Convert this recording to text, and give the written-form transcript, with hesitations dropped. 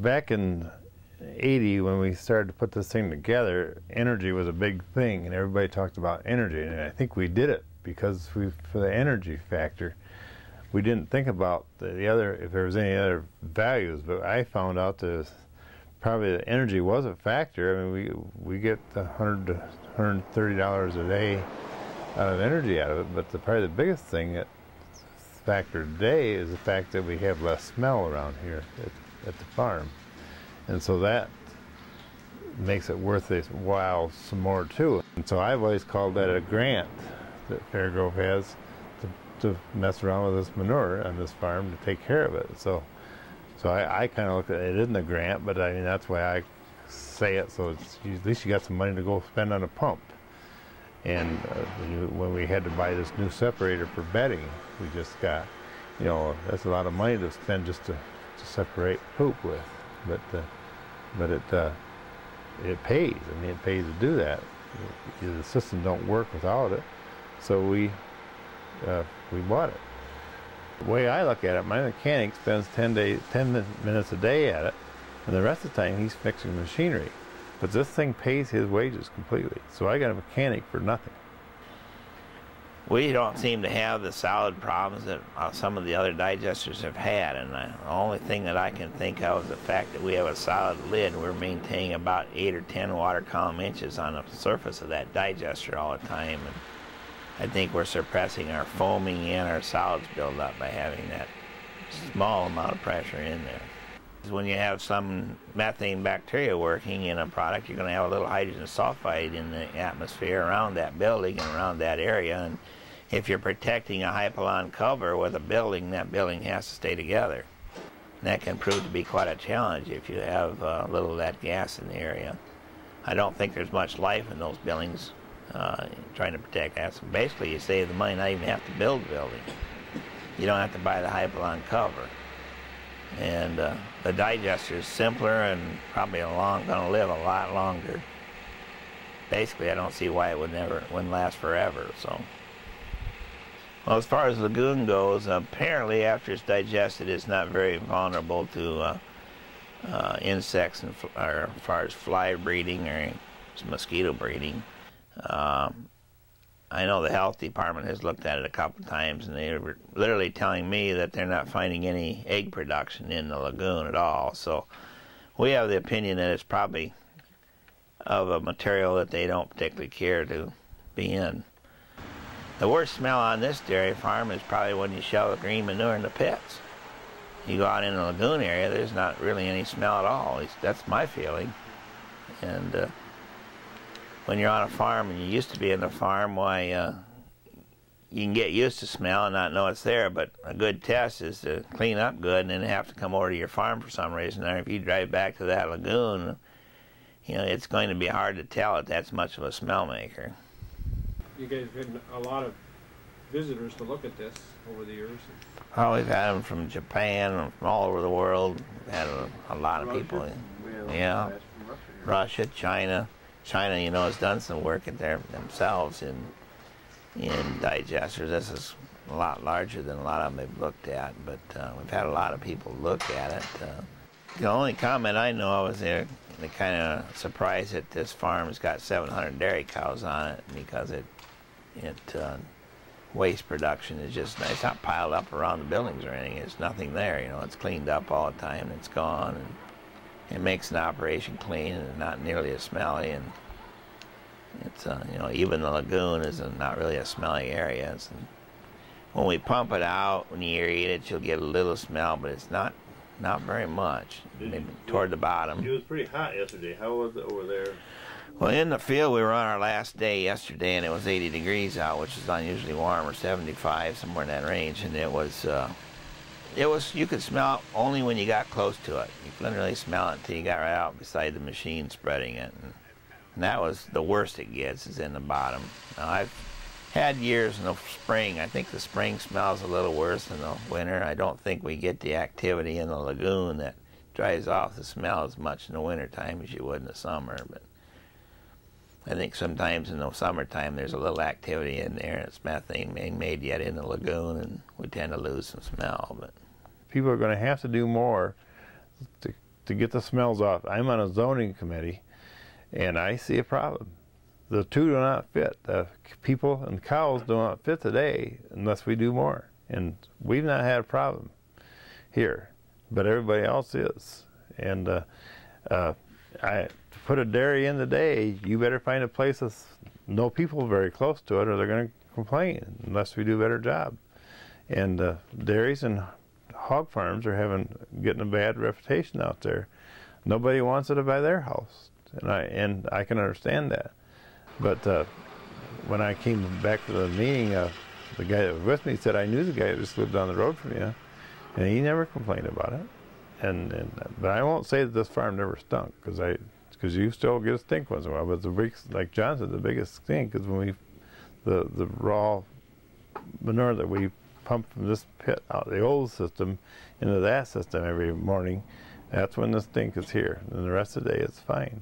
back in '80 when we started to put this thing together, energy was a big thing, and everybody talked about energy, and I think we did it because for the energy factor. We didn't think about the other, if there was any other values, but I found out that probably the energy was a factor. I mean, we get $100 to $130 a day out of energy out of it, but probably the biggest thing that factor today is the fact that we have less smell around here at the farm, and so that makes it worth its while some more too. And so I've always called that a grant that Fairgrove has to mess around with this manure on this farm to take care of it. So I kind of look at it isn't a grant, but I mean that's why I say it. So at least you got some money to go spend on a pump. And when we had to buy this new separator for bedding, we just got, you know, that's a lot of money to spend just to separate poop with. But it pays. I mean, it pays to do that. The system don't work without it. So we bought it. The way I look at it, my mechanic spends 10 minutes a day at it, and the rest of the time he's fixing machinery. But this thing pays his wages completely, so I got a mechanic for nothing. We don't seem to have the solid problems that some of the other digesters have had, and the only thing that I can think of is the fact that we have a solid lid. We're maintaining about 8 or 10 water column inches on the surface of that digester all the time. And I think we're suppressing our foaming and our solids buildup by having that small amount of pressure in there. When you have some methane bacteria working in a product, you're going to have a little hydrogen sulfide in the atmosphere around that building and around that area. And if you're protecting a hypalon cover with a building, that building has to stay together. And that can prove to be quite a challenge if you have a little of that gas in the area. I don't think there's much life in those buildings trying to protect that. So basically, you save the money, not even have to build the building. You don't have to buy the hypalon cover. And the digester is simpler and probably going to live a lot longer. Basically, I don't see why it wouldn't last forever. So, well, as far as lagoon goes, apparently after it's digested, it's not very vulnerable to insects, or as far as fly breeding or mosquito breeding. I know the health department has looked at it a couple of times, and they were literally telling me that they're not finding any egg production in the lagoon at all. So we have the opinion that it's probably of a material that they don't particularly care to be in. The worst smell on this dairy farm is probably when you shove the green manure in the pits. You go out in the lagoon area, there's not really any smell at all. At least that's my feeling. And when you're on a farm and you used to be in the farm, why, you can get used to smell and not know it's there, but a good test is to clean up good and then have to come over to your farm for some reason. Or if you drive back to that lagoon, you know, it's going to be hard to tell that that's much of a smell maker. You guys have had a lot of visitors to look at this over the years. Oh, we've had them from Japan and from all over the world. We've had a lot of people. Yeah, Russia, China. China, you know, has done some work in there themselves in digesters. This is a lot larger than a lot of them have looked at, but we've had a lot of people look at it. The only comment I know of is they're kind of surprised that this farm has got 700 dairy cows on it, because waste production is just, it's not piled up around the buildings or anything. There's nothing there, you know. It's cleaned up all the time and it's gone. And it makes an operation clean and not nearly as smelly, and it's you know, even the lagoon is not really a smelly area. When we pump it out, when you aerate it, you'll get a little smell, but it's not very much. Maybe toward the bottom. It was pretty hot yesterday. How was it over there? Well, in the field, we were on our last day yesterday, and it was 80 degrees out, which is unusually warm, or 75, somewhere in that range, and it was, you could smell it only when you got close to it. You couldn't really smell it until you got right out beside the machine spreading it. And that was the worst it gets, is in the bottom. Now, I've had years in the spring. I think the spring smells a little worse than the winter. I don't think we get the activity in the lagoon that dries off the smell as much in the wintertime as you would in the summer. But I think sometimes in the summertime there's a little activity in there, and it's methane being made yet in the lagoon, and we tend to lose some smell. But people are going to have to do more to to get the smells off. I'm on a zoning committee, and I see a problem. The two do not fit. The people and cows do not fit today unless we do more. And we've not had a problem here, but everybody else is. And to put a dairy in today, you better find a place that's no people very close to it, or they're going to complain unless we do a better job. And dairies and hog farms are getting a bad reputation out there. Nobody wants it by their house, and I can understand that. But when I came back to the meeting, the guy that was with me said, I knew the guy that just lived down the road from you, and he never complained about it. But I won't say that this farm never stunk, because you still get a stink once in a while. But like John said, the biggest stink is when the raw manure that we pump from this pit out the old system into that system every morning. That's when the stink is here, and the rest of the day it's fine.